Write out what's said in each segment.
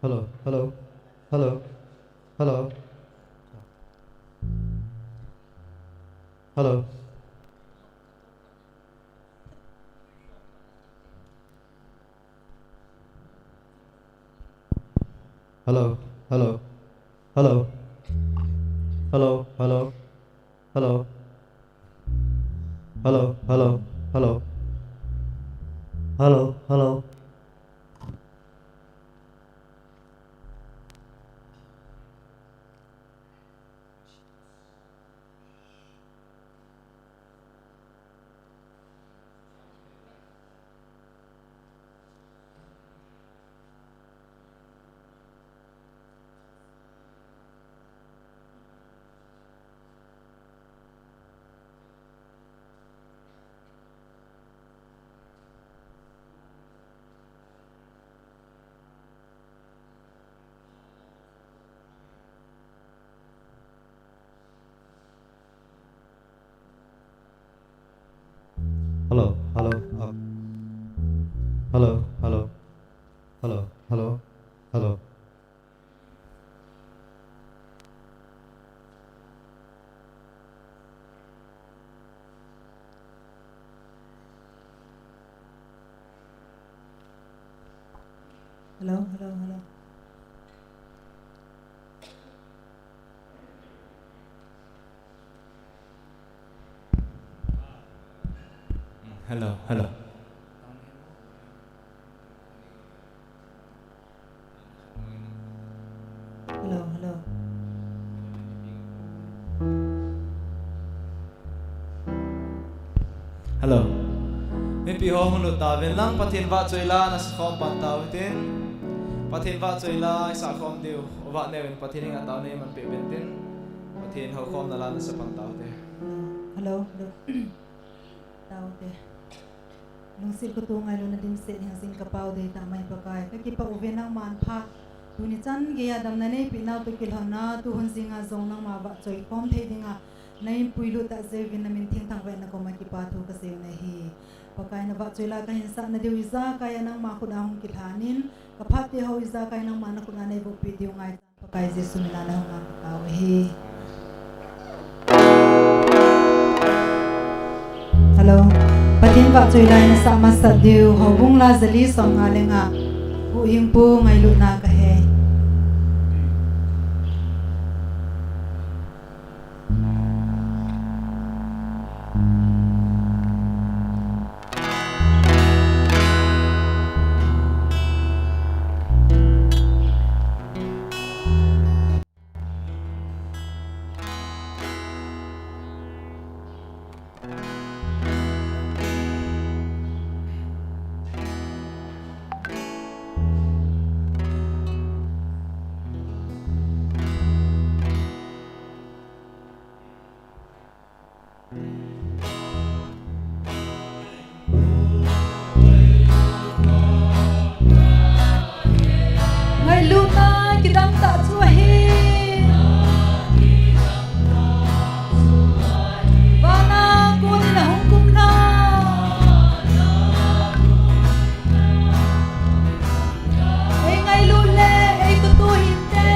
Hello, hello, hello, hello, hello, hello, hello, hello, hello, hello, hello, hello, hello, hello, hello, hello. Hello, hello, hello, hello, hello, hello, hello. Hello, hello, hello. Hello, hello. Hello, hello. Hello. Min pi ho hunu ta ven lang pathin wa choila na sa khom pan taw tin. Pathin wa choila sa khom diu. Wa ne ven pathin nga taw ne man pe ben tin. Pathin ho khom na la na sa pan taw te. Hello, hello. Tao te. Nung sil ko tu ngayon na din set yang sing kapaw de tamay pakai. Kaki pa uven ang manpa. Tuni chan gaya dam na ne pinaw pe kilhana tu hun singa zong nang maba choi kom the dinga. Nay puilu ta zevin na min ting tang wen na ko makipatu kasi na hi. Pakai na ba choila ka hinsa na diu iza kaya nang makudahong kilhanin. Kapati ho iza kaya nang manakuna na ibo pidiyo ngay pakai Jesu minana ho nga kakaw hi. Hello. Patin pa choy lain sa masadiw hobong la zali song ngalenga. Uing po ngay luna kahe. Ngay luna kidang ta chuahi. Bana kun na hungkum na. Ay ngay lule ay tutuhin te.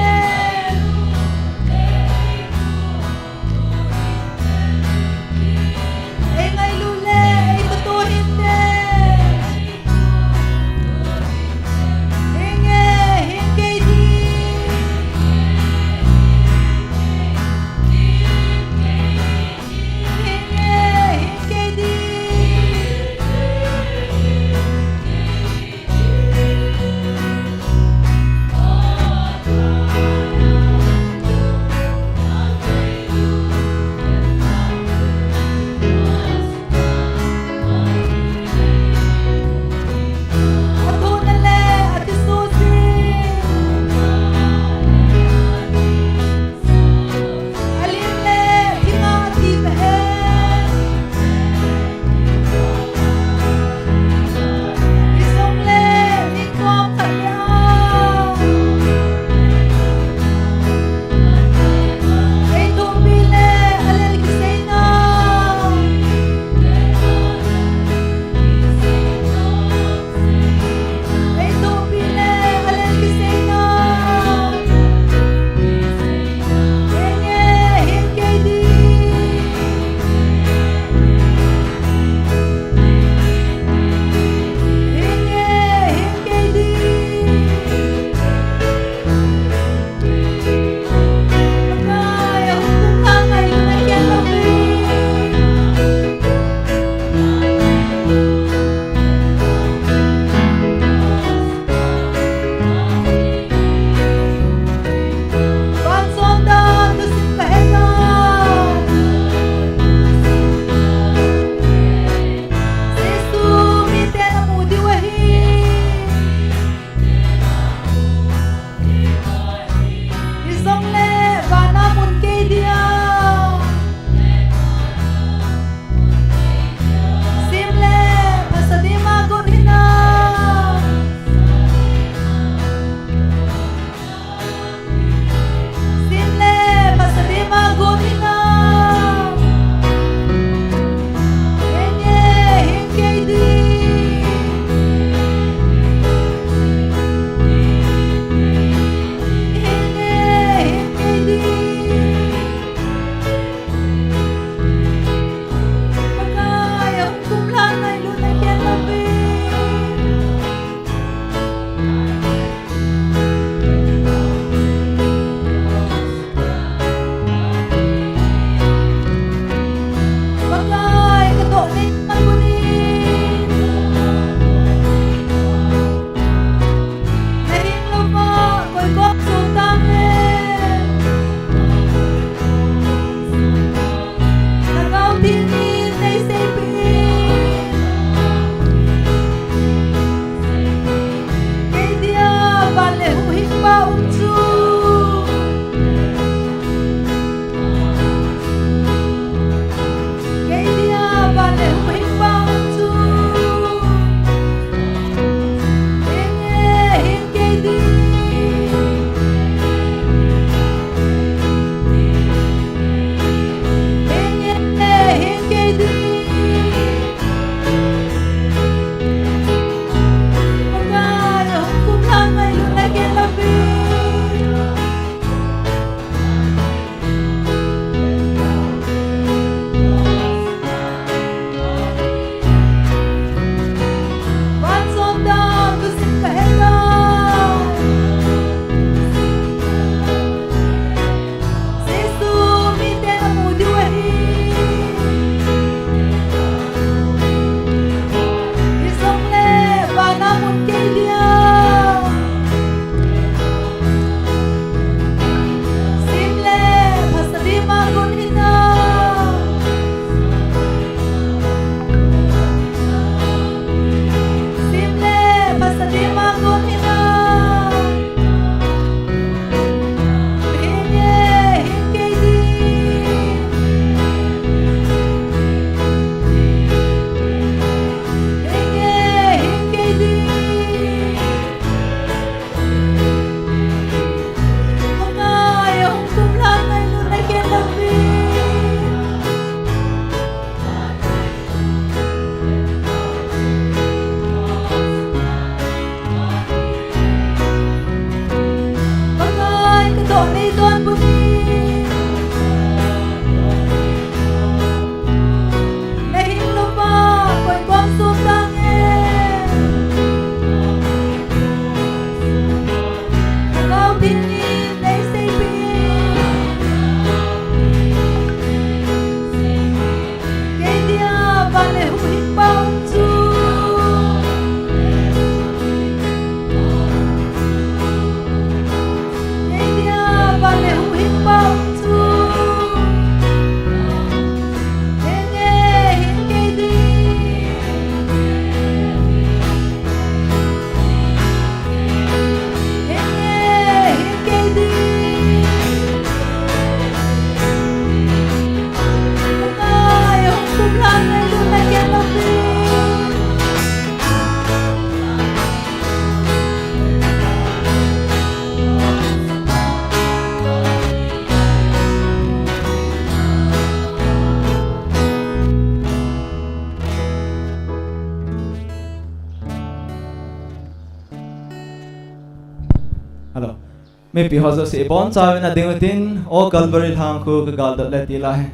May pihozo si Ibon sabi na dingutin o Calvary hang ku kagaldot letilay.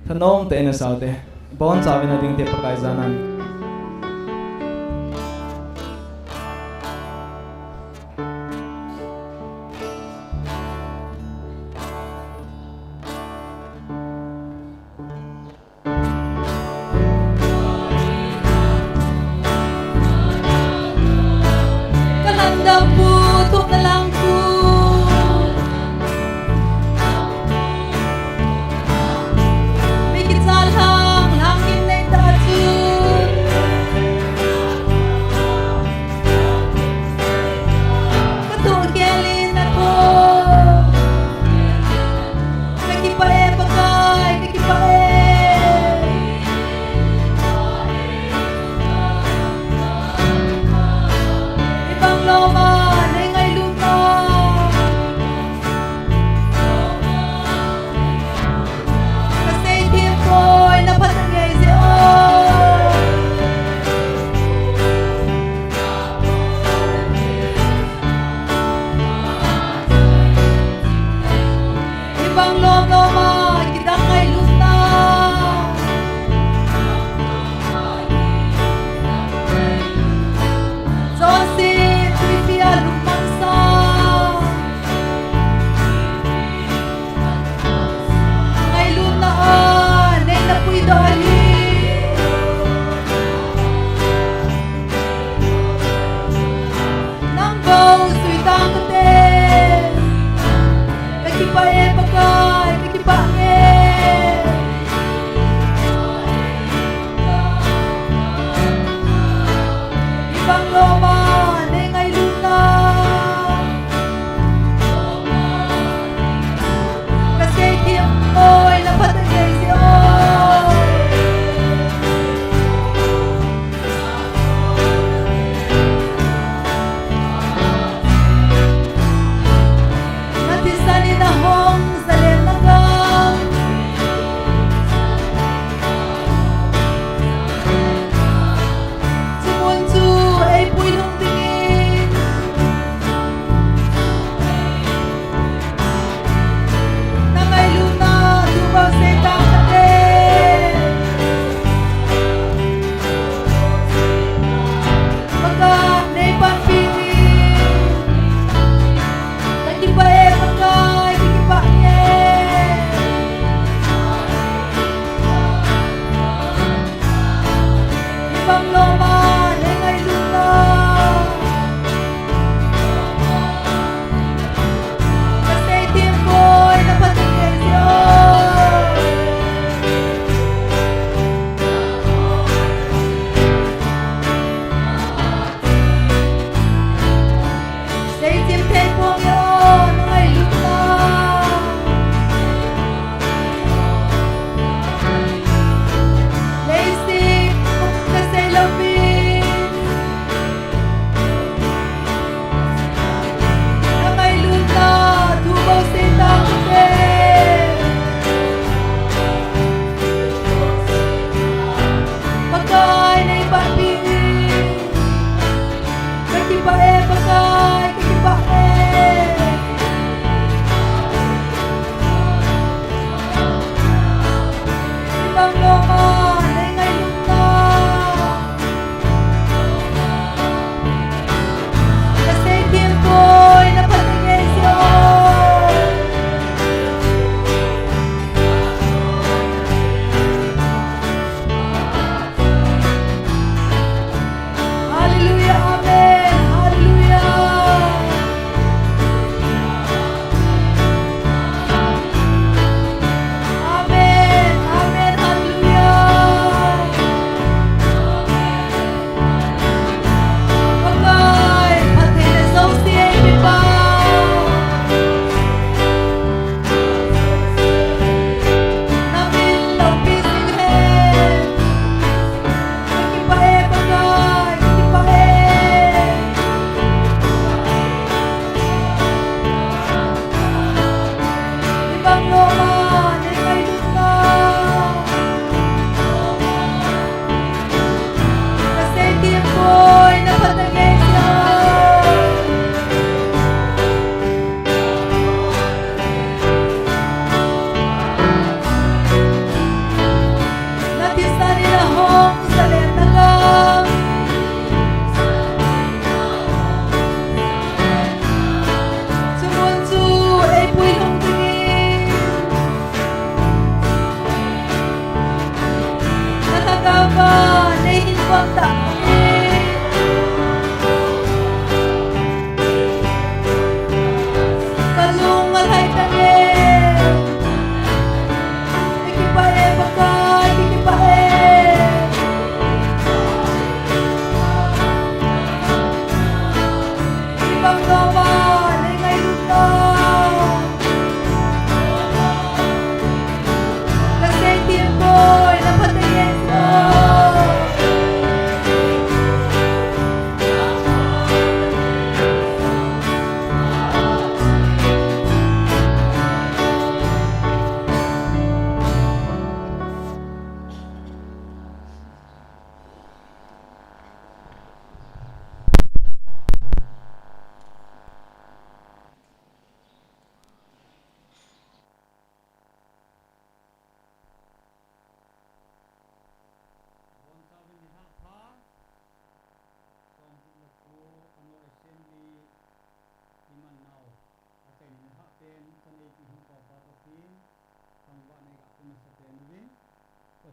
Tanong tayo na saudi. Ibon sabi na dingutin pagkaisanan. Kalandang putok na lang po. May kitsalhang langit na itatun. Katungkelin ako. Kakipae bagay, kakipae. Ibang loma, nengay lupa. Kasi tiempo'y napatagay siya. Ibang loma, kitang ngay lupa. Sosi, trivia, lumangsa. Ngay lunaan, ay napuy dali. Nang baw, suitang kate. Kakipae bagay, kakipae.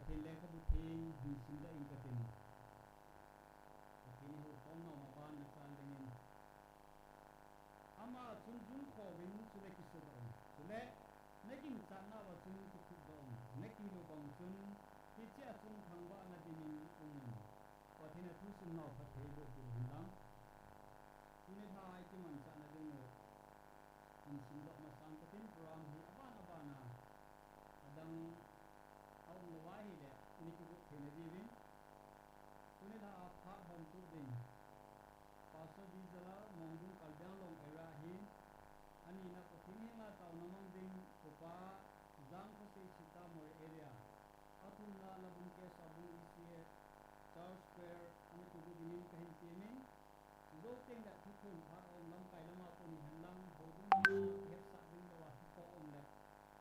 thiên lệ các bút thiên hình sinh ra in cái tin cái tin hồ con nào mà ban được san dengan ama chun chun kho win chule kisu dong chule nekin chana wa chun kisu dong nekin lo bang chun kicha chun thangwa na dinin ung pathina thu sun naw phathe bo tu hindang tune tha ai chi man chana ding no in sin lo ma san patin program hi abana adang au no wa hi le ni ku thene divin tune tha pha hom tu din paso bizala mongung kaljang long era hi ani na ko thini nga taw namang ding ko pa jang ko se chita more area atun na labun ke sabung isi Charles Square ani ku dinin kahin timin zo teng da thukun ha on lam kai lama ko ni hanlang hodun na het sa ding lo wa ko on le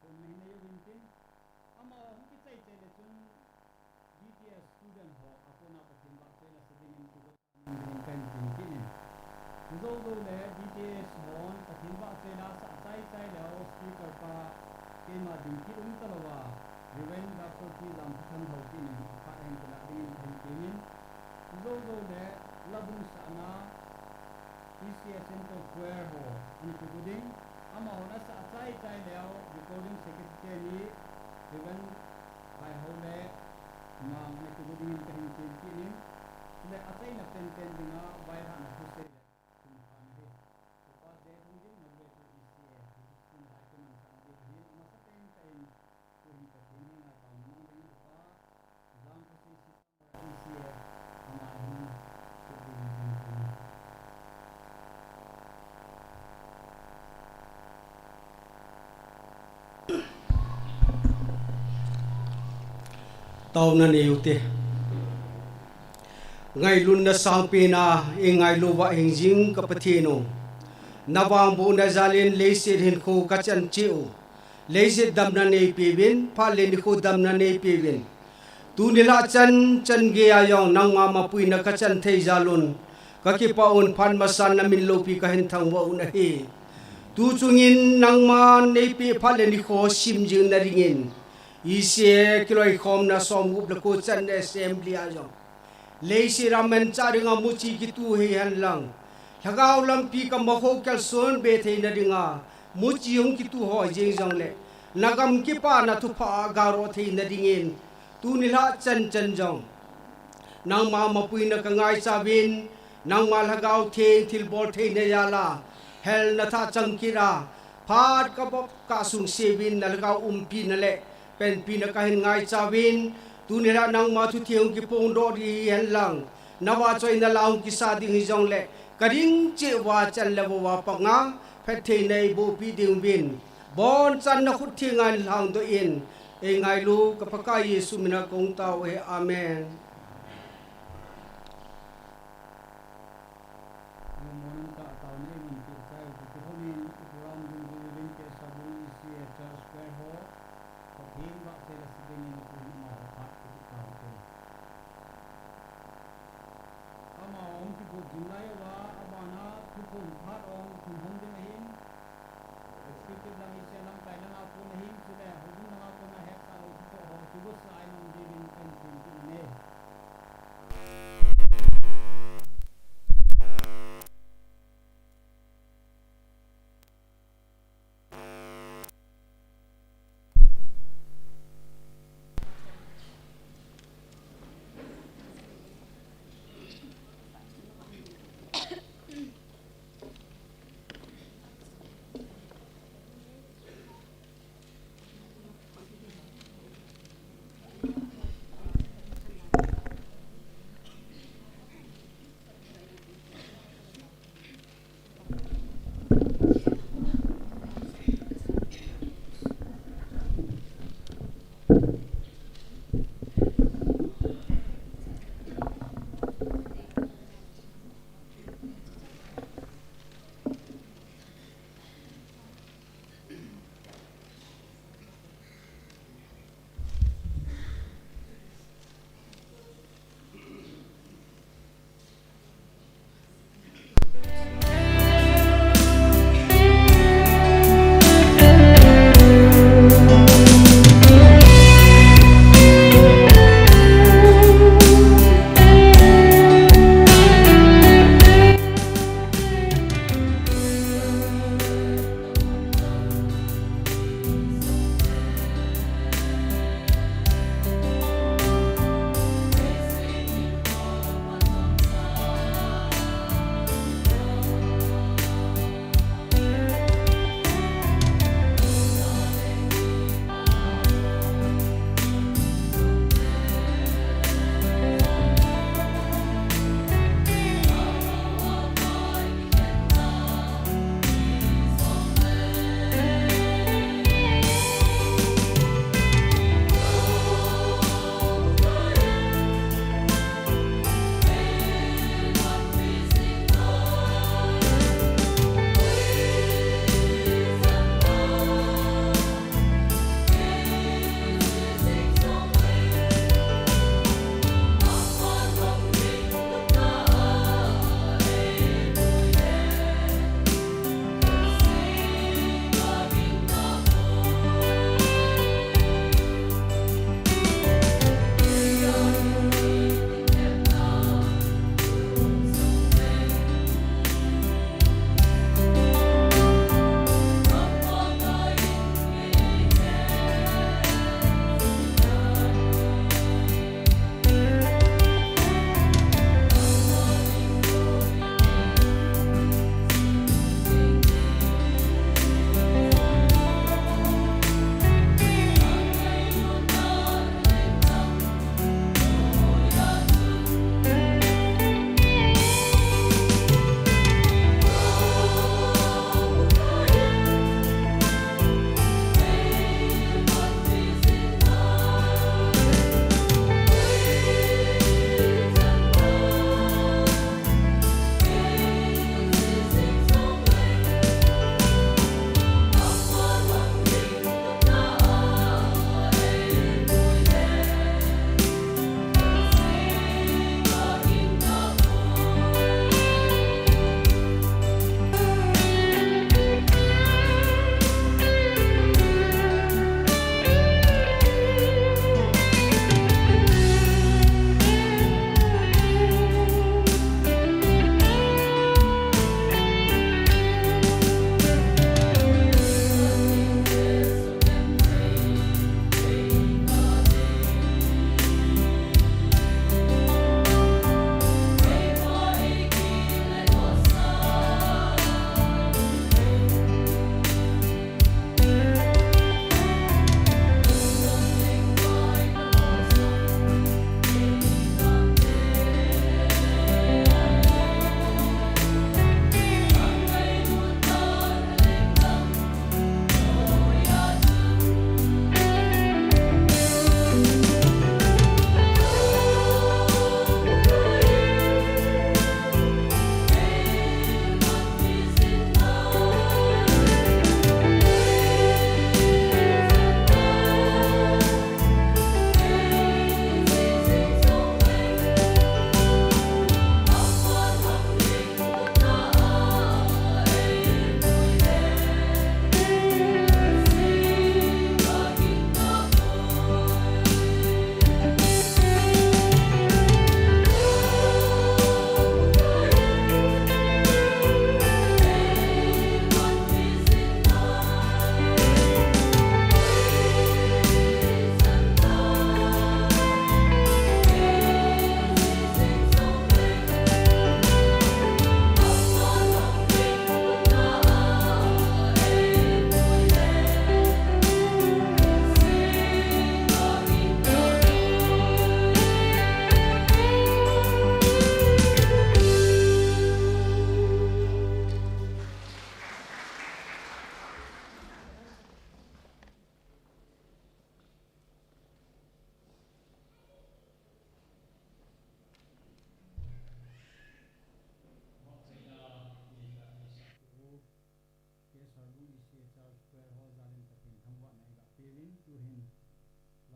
ko me ne yo win tin ama hu ki chai chai le chun DTS student ho apona ko tin ba se la se ding in ku dinin kahin tin zo le DTS hon ka tin ba se la sa chai chai le o speaker pa ke ma ding ki talawa Reverend Dr. P. Lamputan Hautin pa en ko la ding in tin zo le labung sana PCS Center Square ho ani ku ding ama hona sa chai chai leo recording secretary ni Reverend Pai Hole ma ani ku ding in kahin tin ni le atai na ten dinga bai ha na ku se kun pan he ko pa de ding ding na le ku PCS kun ha ku man san de ni ma sa ten kain ku hi ka tin ni na ta ma ding pa jang ko si PCS ama hi ku ding tin tàu na nhiều tiền ngày luôn na sang pina ngày lu wa hình jing kapatino nawang bu na zalin leisit hin khu kachan chiu leisit dam na nei pibin pha len khu dam na nei pibin tu nila chan chan ge ayong nang ma mapui na kachan thei zalun ka ki paun phan masan na min lo pi ka hin thang wa una hi tu chungin nang ma nei pi pha len khu sim jing na ringin ise kiloi khom na som gup la ko chan assembly ayong leisi ramen charinga muchi ki tu he han lang thagaw lam pi ka ma ho kal son be thei na ringa muchi hong ki tu ho jing jang le nagam ki pa na thu pha garo thei na ringin tu nila chan chan jong nang ma mapui na ka ngai cha win nang ma lagaw theng thil bol thei na yala hel na tha changkira phat ka bop ka sung sevin na lagaw pi na le pen pi na kahin ngai chawin tu nira nang ma thu thiang ki pong do ri hen lang nawa choi na laung ki sa ding hi jong le karing che wa chan le wa pa nga phet the nei bo pi ding bin bon chan na khut thingan lang do in e ngai lu ka pa ka yesu mina kong tao he amen morning ka taw ni mun ti sai ku honi program ding ding ke sabung isi Charles Square ho Pathim ba se la siding in ku ma ha ku ka ko ama om ki bu junai wa abana ku ko phat ong ku hong ding hin executive lang isi lang kai lang apu na hin sila hudun lang apu na hek sa ko ho ku bu sa ai nong ding kan tin ne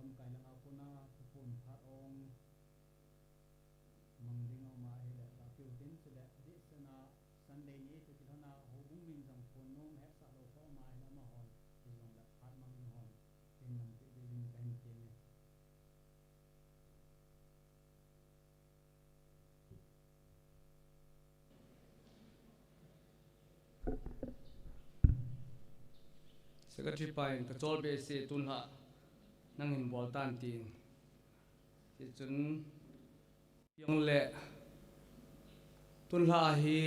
lom kai lang ako na kupon ha ong mangding ang mahi la ta piutin sila di sana Sunday ni to kilana hobung min jang phone nong he sa lo ko mai la ma hon ti long la hat mang ni hon tin nam ti din kai ti ne Secretary Pine kachol be se tunha nang hin bol tan tin ti chun yong le tunha hi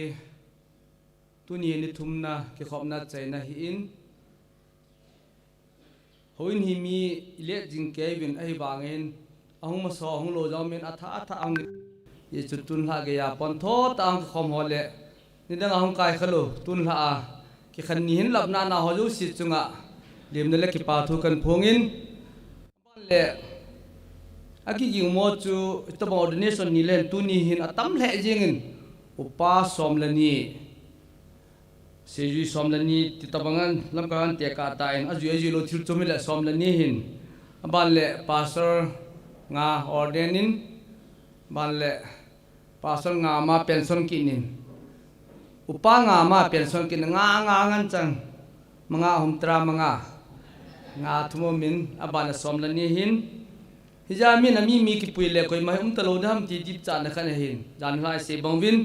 tuni ni thumna ke khopna chaina hi in hoin hi mi ile jing ke bin ai bangin ahung ma so ahung lo jaw men atha atha ang ye chu tunha ge ya pon tho tang khom hole ni dang ahung kai khalo tunha a ki khan ni hin labna na ho ju si chunga lemna le ki pa thu kan phongin le aki jing mo chu to ordination ni len tu ni hin atam le jingin upa som la ni se ju som la ni ti tabangan lam kan te ka ta in aju aju lo thil chumi le som la ni hin ban le pastor nga ordainin ban le pastor nga ma pension kinin upa nga ma pension kin nga ngan chang mga humtra mga nga thumo min abana somla ni hin hijami na mi ki puile koi mai talo dam ti dip cha na khan hin jan lai se bangwin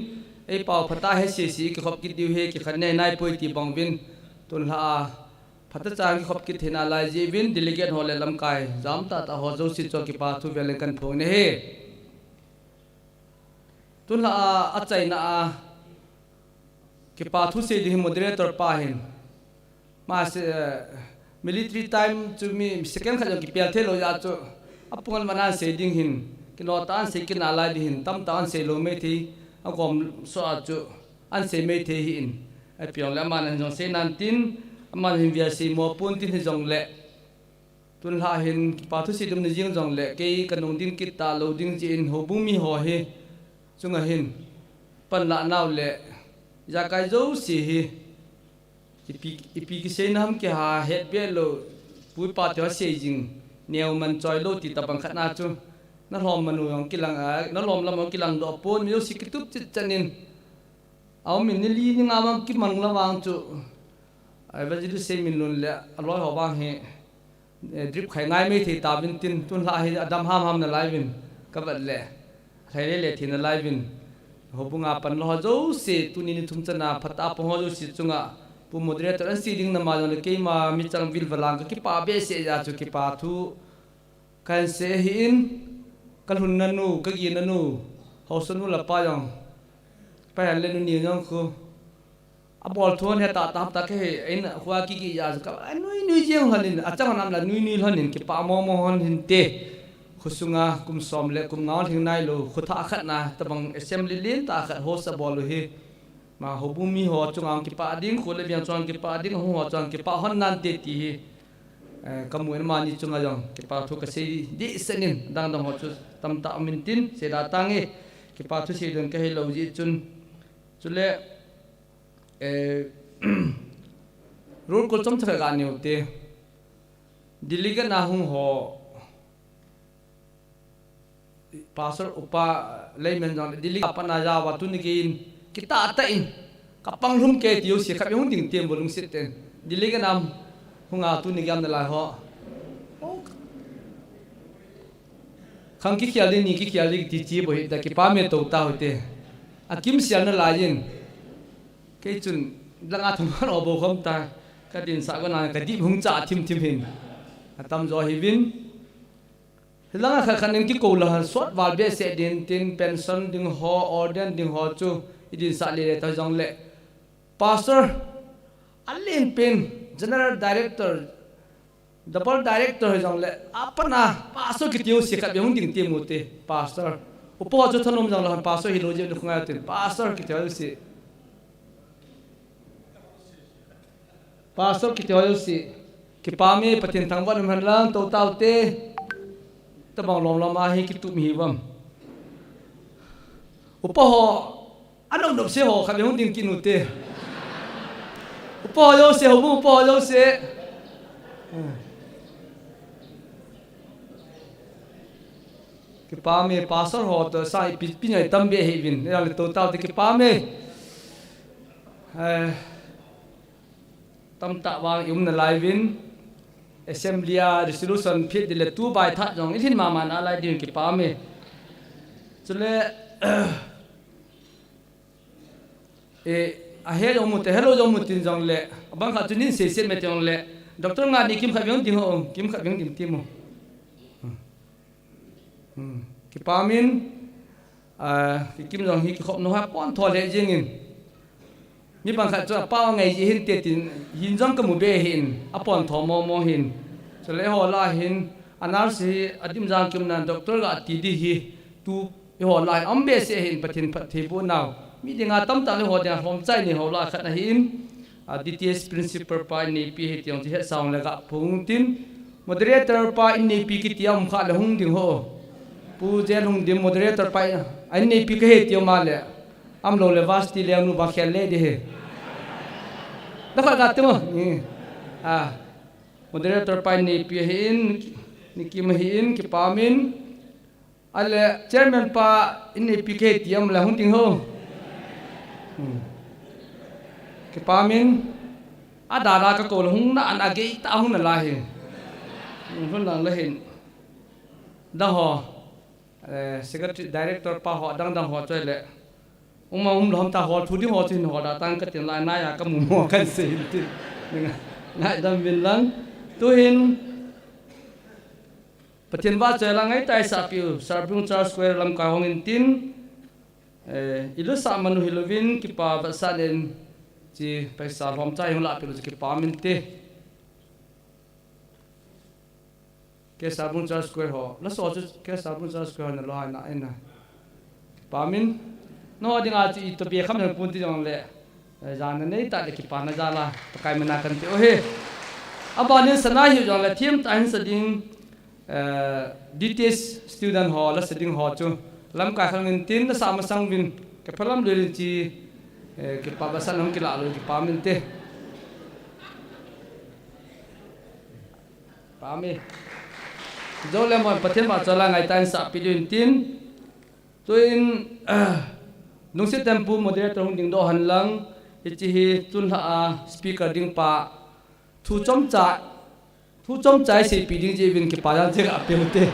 ei pau phata he si ki khop ki diu he ki khan nei nai poi ti bangwin tun ha phata cha ki khop ki thena lai ji win delegate hole lam kai jam ta ho jo si cho ki pa thu velen kan phone ne he tun ha a chai na a ki pa thu se di moderator pa hin ma se military time to me second khaja ki pel thelo ya chu apungal mana se ding hin ki no tan se ki na lai hin tam tan se lo me thi agom so a chu an se me the hi in a piong la man jong se nan tin man hin via se mo pun tin jong le tun la hin pa thu si dum ni jing jong le ke kanong ding ki ta lo ding ji in ho bu mi ho he chunga hin pan la naw le ya kai zo si hi ipi ki se nam ki ha het be lo pui pa te se jing neo man choi lo ti tabang khat na chu na lom manu yong kilang a na lom lam kilang do pon mi si ki tup chi chanin aw min ni li ni nga ma ki mang la wang chu ai ba ji se min lun le aloi ho bang he drip khai ngai me thi ta bin tin tun la hi adam ham na lai bin ka bat le khai le thi na lai bin ho bunga pan lo jo se tu ni thum chana phata po ho jo si chunga pu moderator an siding na ma le ke ma mi chang vil valang ki pa be se ja chu ki pa thu kan se hin kal hun nanu ka gi nanu ho sanu la pa yang pa le nu ni yang khu a bol thon he ta ta ke in khwa ki ya ka nui jeng halin a chang nam la nui hanin ki pa mo hon hin te khusunga kum som le kum ngaw thing nai lo khutha khat na tabang assembly lin ta khat ho sa bol hi ma hobumi ho chungang ki pa ding khole biang chuang ki pa ding ho chuang ki pa hon nan te ti kamuin ma ni chunga jong ki pa thu ka se di senin dang dang ho chu tam ta min tin se da tangi ki pa thu se dong ka he lo ji chun chule rul ko chom thra ga ni te diliga na hung ho pastor upa leimen jong diliga pa na ja wa tu ni kin kita ta in kapang lum ke tiu si khap yung ding tiam bolung sit ten diliga nam hunga tu ni gam na la ho khang ki kyali ni ki kyali ti chi bo da ki pa me to ta hote akim sian na la yin ke chun langa thum ro bo khom ta ka din sa ga na ka di hung cha thim hin atam zo hi win langa kha khanin ki ko la sot wal be se din tin pension ding ho order ding ho chu idin sa le ta jong le pastor alin pen general director double director jong le apana pastor ki tiu sikap yung ding ti mu te pastor upo chu thanom jong la pastor hi lo je khunga te pastor ki tiu si pastor ki tiu si ki pa me patin thangwan man lang to tau te ta bang lom lama hi ki tu mi wam upo ho anong nop se ho khabe hung ding kinute upo yo se ho upo yo se cái pa me pastor ho to sai pi nhảy tâm bia hi vin ya le to tao thì cái pa me tâm tạ wang yum na lai vin assembly resolution phit dile tu bai that jong ithin ma man alai din cái pa me chule hello jong mu tin jong le bang kha tunin se me jong le doctor nga ni kim kha byong ding ho kim kha byong dim tim mo ki pamin ki kim jong hi ki khop no ha pon tho le jing in mi bang kha cha pa ngai ji hin te tin hin jong ka mu be hin apon tho mo hin so le ho la hin anar si adim jang kim nan doctor ga ti di hi tu ho la ambe se hin pathin phathi bu naw mi dinga tam ta le ho dia hom chai ni ho la khat na hin DTS principal pa ni pi he tiang ji he saung la ga phung tin moderator pa in ni pi ki tiam kha le hung ding ho pu jen hung dim moderator pa an ni pi ke he tiam ma le am lo le vas ti le nu ba khel le de he da kha ga te mo moderator pa ni pi hin ni ki ma hin ki pa min ale chairman pa in ni pi ke tiam la hung ding ho cái pa min adara ka ko hung na an age ta hung na la he hung na la hin da ho secretary director pa ho dang ho choi le lom ta ho thu di ho chin ho da tang ka tin la na ya ka mu mo kan se tin ngai dam bin lang tu hin pathian wa choi la ngai tai sa piu sarpung church square lam ka hong in tin ilu sa manu hilovin ki pa ba sa len chi paisa hom chai hong la pilu ki pa min te ke sarpung church square ho la so chu ke sarpung church square na lo na ena pa min no dinga chi to pe kham pun ti jong le jan nei ta le ki pa na ja la kai mena kan te o he abani sana hi jong le thim ta hin sa ding DTS student hall la sitting hall chu lam ka khang tin na sa ma sang win ke phalam le chi ke pa ba san hom ki la lo ki pa min te pa mi zo le mo pathen ma chala ngai tan sa pi din tin to in nung se tempu moderator hung ding do han lang chi hi chun ha speaker ding pa thu chom chai se pi ding je win ki pa jan che a pe te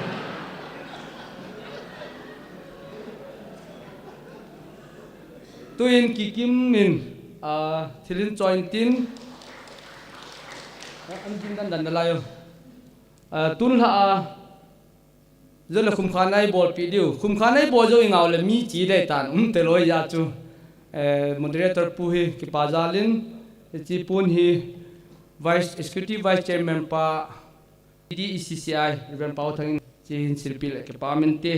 tuin ki kim min thilin join tin an din dan la yo tun ha zela khum khanai bol pi diu khum khanai bo jo ingau le mi chi dai tan te loi ya chu moderator pu hi ki pa jalin chi pun hi executive vice chairman pa DECCI ren pau thang chi hin silpil ke pa min te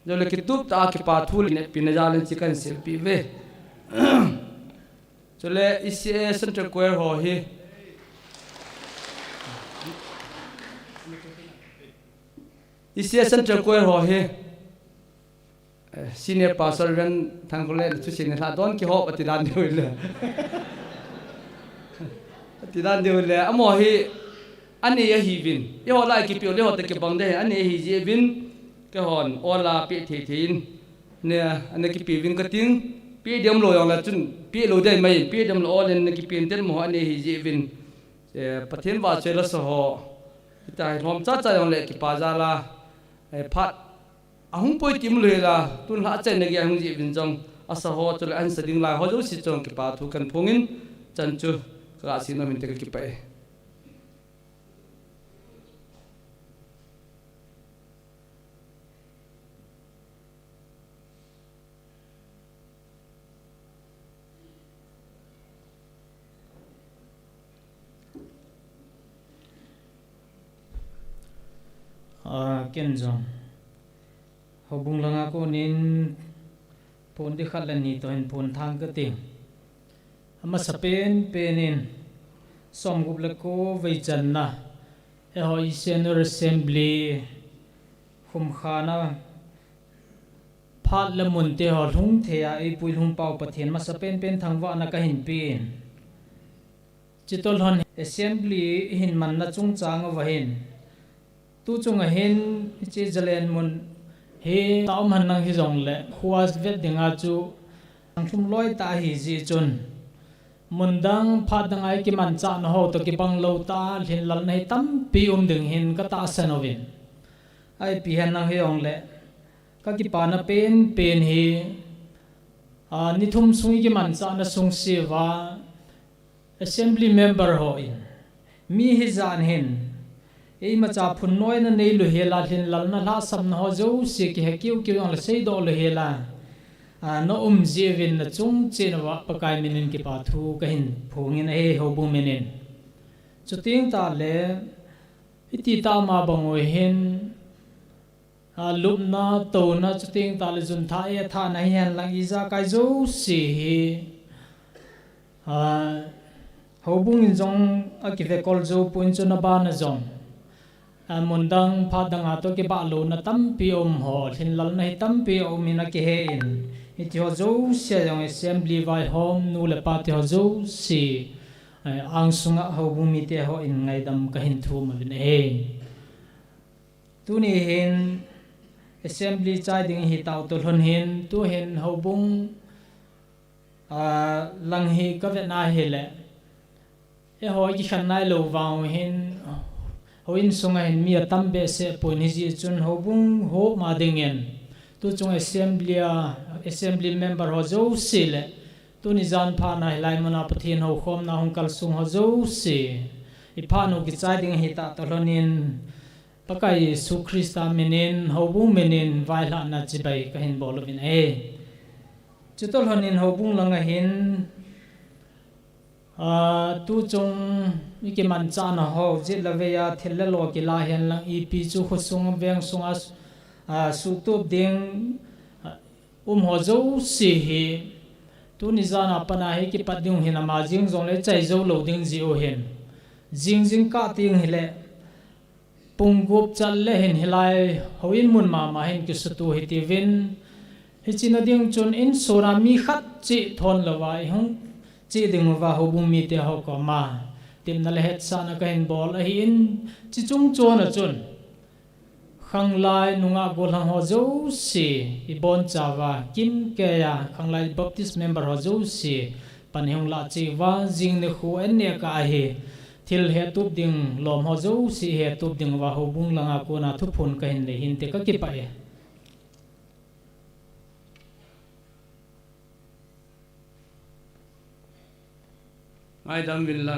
जो लेकिन तुप ता के पाथुल ने पिने जालन chicken selfie वे चले इस सेंटर क्वेर हो ही इस सेंटर क्वेर हो ही सीनियर पास्टर रन थंगले तु सीनियर ला दोन की हो अतिदान देउले अतिदान देउले अमो ही अने ये ही विन ये होला की पियो ले होते के बंदे अने ही जे win cái hòn ola pi thi thin nè anh cái pi vin cái tiếng pi điểm lồi là chun pi lồi đây mày pi điểm lồi lên cái pi tên mỏ anh hi gì vin phát thiên vào chơi là sờ họ tại hôm chắc chạy lại cái pa ra là phát không bơi tìm lồi là tuân hạ chạy này cái không gì vin trong sờ họ cho lại anh sẽ đinh lại họ đâu chỉ trong cái pa thu cần phungin chân chưa cái gì nó mình thấy cái pai ken jong hobung langa ko nin phone di khat lani to in phone thang ka ting ama sapen penin som gup la ko vei chan na e hoi senior assembly khum khana phat la mun te ho thung thea e pui hum pau pathian ma sapen pen thangwa na ka hin pin chitol hon assembly hin man na chung chang wa hin tu chung a hin chi jalen mun he taum han nang hi jong le khuas vet dinga chu ang thum loi ta hi ji chun mundang phat dang ai ki man cha na ho to ki bang lo ta lhin lal nei tam pi ding hin ka ta sanovin ai pi han nang hi ong le ka ki pa na pen hi ni thum sui ki man cha na sung si wa assembly member ho in mi hi zan hin ei ma cha phun noi na nei lu hela lhin lal na la sam na ho zo si ki he kiu kiu ong le sei do lu hela no jevin na chung chen wa pakai minin ki pa thu ka hin phungin he ho bu minin chuting ta le iti ta ma bangoi hin lup na to na chuting ta le jun tha e tha na hian lang iza kai zo si hi ho bung in jong a ki ve kol zo puin chu na ba na jong mundang pha dang a to ki ba lo na tam pi ho thin lal na tam pi in a ki he in iti ho zo sia yong assembly vai home nu le pa ti ho zo si ang sunga ho bumi te ho in ngai dam ka hin thu ma bin e tu ni hin assembly chai ding hi tau to lon hin tu hin ho bung lang hi ka ve na hi le e ho ki khan nai lo wang hin ho in sunga hin mi tam be se pon hi ji chun ho bung ho ma ding en tu chung assembly member ho zo si le tu ni zan pha na lai mana pathin ho khom na hong kal sung ho zo si I pha no ki chai ding hi ta to lonin pakai su krista menin ho bu menin vai la na chi bai ka hin bol vin e chu to lonin ho bung langa hin tu chung mi ki man cha na ho ji la ve ya thil la lo ki la hen lang ep chu khu sung veng sung su tu ding ho zo si hi tu ni zana pana hi ki padung hin ma jing zong le chai zo lo ding ji o hen jing ka ting hi le pungup chal le hin hilai hoin mun ma hin ki sutu hi ti vin hi china ding chun in sora mi khat chi thon lawai hung chi ding wa ho bum mi te ho ko ma tim na le het sa na ka hin bol a hi in chi chung chon a chun khang lai nunga gol hang ho zo si I bon chawa kim ke ya khang lai baptist member ho zo si pan hung la chi wa jing ne khu en ne ka hi thil he tup ding lom ho zo si he tup ding wa ho bung langa ko na thu phun ka hin le hin te ka ki pa e ngai dam bin la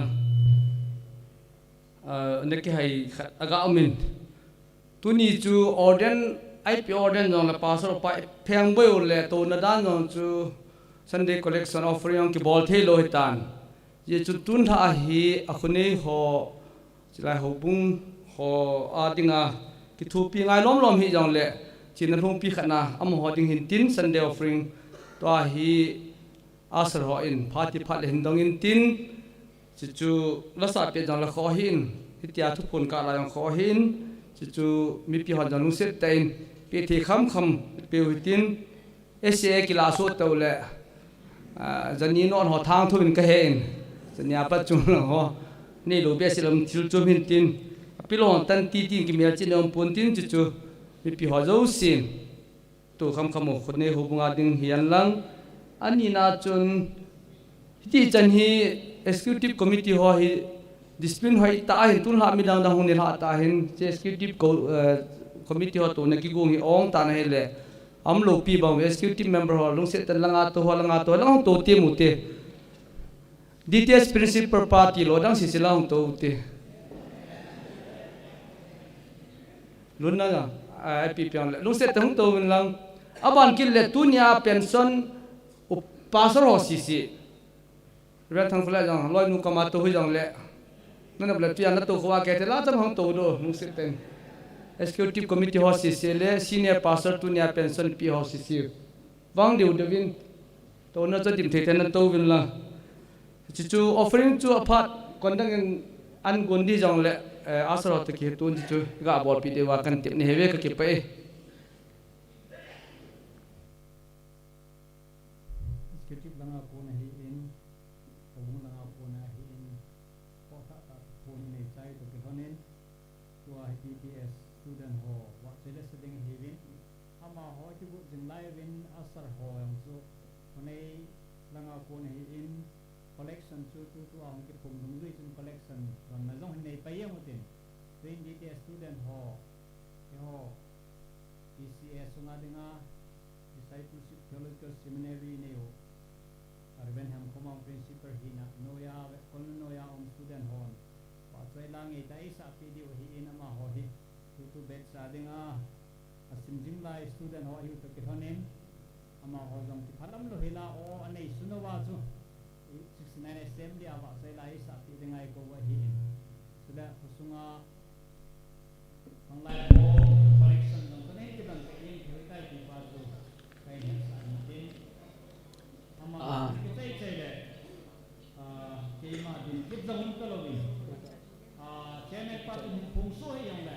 ne ki hai aga amin tu ni chu orden ip orden jong la pastor pa pheng boi le to na dan jong chu sunday collection offering ki bol the lo hitan ye chu tun tha hi akhune ho chilai ho bung ho adinga ki thu pi ngai lom hi jong le chin rung pi khana am ho ding hin tin sunday offering to hi asar ho in phati phat le hin dong in tin chu la sa pe jong la kho hin hitia thu pun ka la jong kho hin chu mi pi ho jong set tain pi thi kham pe hitin sa ki la so to le jani non ho thang thu in ka hen nya pa chung ho ni lo be silam thil chum hin tin pilon tan ti ki mel chin om pun tin chu mi pi ho zo sin tu kham ho khone hu bunga ding hian lang ani na chun ti chan hi executive committee ho hi discipline hoi ta hin tun ha mi dang dang hon ha ta hin executive committee ho to na ki gung hi ong ta na hele am lo pi bang executive member ho lung se tan langa lang to ti mu te dts principal party lo dang si silang to te lunna ga ip pyang le lung se tang to lang aban kil le tunya pension pastor ho si si ra thang fla jang loi nu kama to hu jang le nana bla pian na to khwa ke te la tam hang to do lung se ten executive committee ho si si le senior pastor tunya pension pi ho si si wang diu de win to na cha dim the ten na to win la chu offering chu apart kondang an gondi jong le asaro te ki tun chu ga bol pi de wa kan tip ne heve ka ki pe sketip langa ko na hi in obung langa ko na hi in ko ta ta ko ni chai to ke honen to a PTS student ho wa chele seding hewin ama ho ki bu jing lai win asar ho yang so nei langa ko nei in collection chu tu ang ki phum dum ri chun collection ram na jong nei pa yem utin twin di student ho ECS sunga dinga discipleship theological seminary neo Arbenham Common Principal hina noya student hon wa choi langi dai sa pidi hi in ama ho hi tu bet sa dinga asim jing lai student ho yu to kihonin ama ho jong ti phalam lo hila o anei sunowa chu 69 assembly aba choi lai sa pi dinga ko wa hi in suda sunga online collection ng tunay kibang kainin kita di paso kainin sa atin ama kita itsele kima din kibang kalobi channel pa tu pungso yang la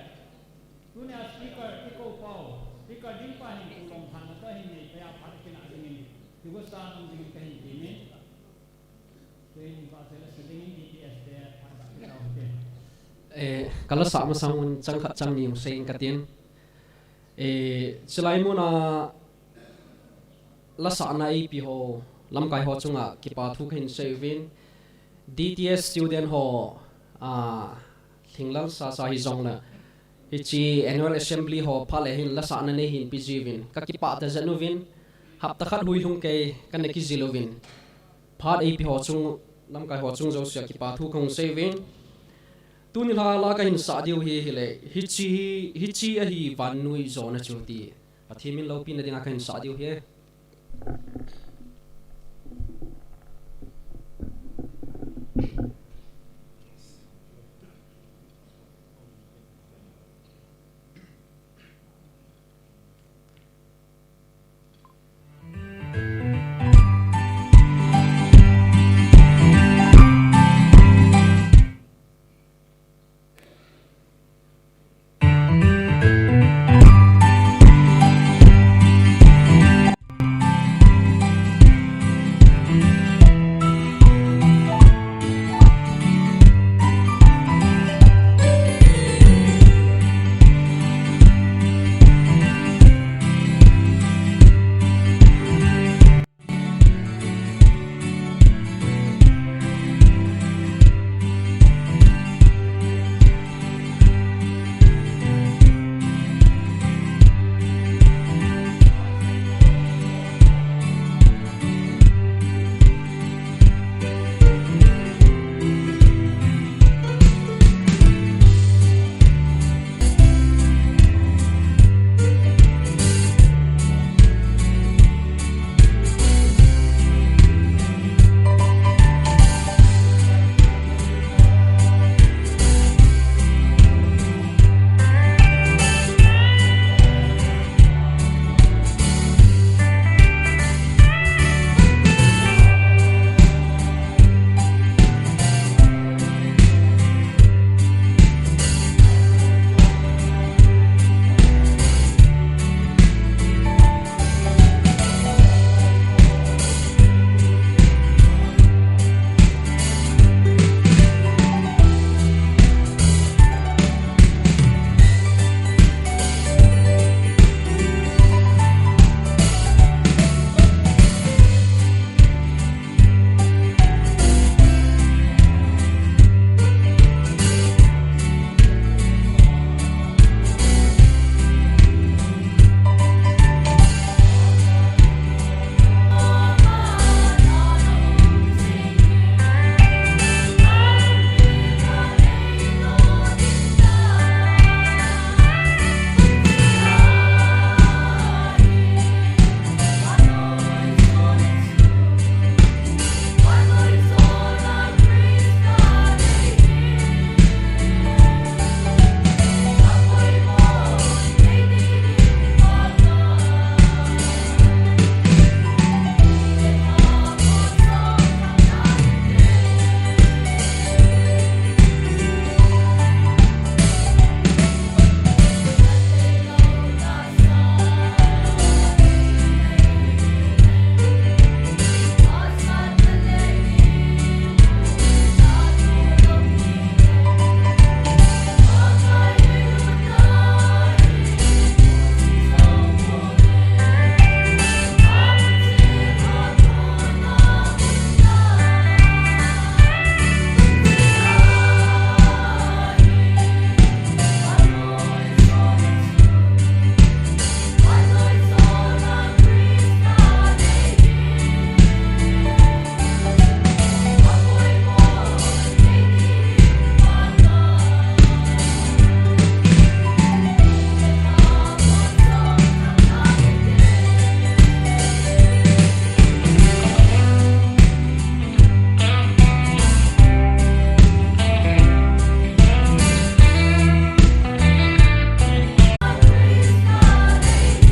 tunya speaker iko pau speaker din pa ni tulong han ta hin ni kaya phat kina dingin tugo sa ng dingin kahin ini kain pa sela sedingin DTS de phat kita hote kalau sama sama cangkat cang ni usai katin selain mana lasana IP ho lamkai ho chunga kipa thu khin sevin DTS student ho thinglang sa hi zong na ichi annual assembly ho phale hin lasana ne hin pijivin ka kipa ta januvin hapta khat hui lung ke kan ki zilovin phat IP ho chung lamkai ho chung zo sia kipa thu khong sevin tu ni la ka hin sa diu hi le hi chi a hi van nui zona chuti pathimin lo pin na dinga ka hin sa diu hi